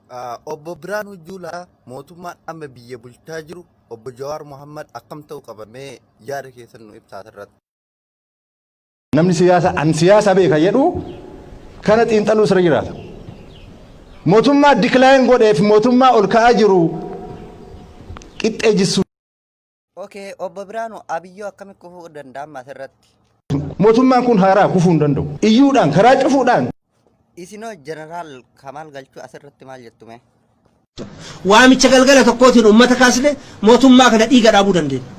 Obbo Biraanuu Juulaa mootummaan amma biyya bulchaa jiru obbo Jawaar Mohammad akkam ta'uu qabamee yaada keessan nu ibsaa irratti. Namni siyaasa beeka jedhu kana xiinxaluu sirra jiraata. Mootummaa diklaayin godheef mootummaa ol ka'aa jiru qixxee jissu. Okay, obbo Biraanuu Abiyyoo akkamitti kufuu danda'ama asirratti? Mootummaan kun haaraa kufuu hin danda'u. Iyyuudhaan karaa cufuudhaan. Isinoo Jeneraal Kamaal Galchuu asirratti maal jettume? Waamicha galgala tokkootiin uummata kaasne mootummaa kana dhiiga dhaabuu dandeenya.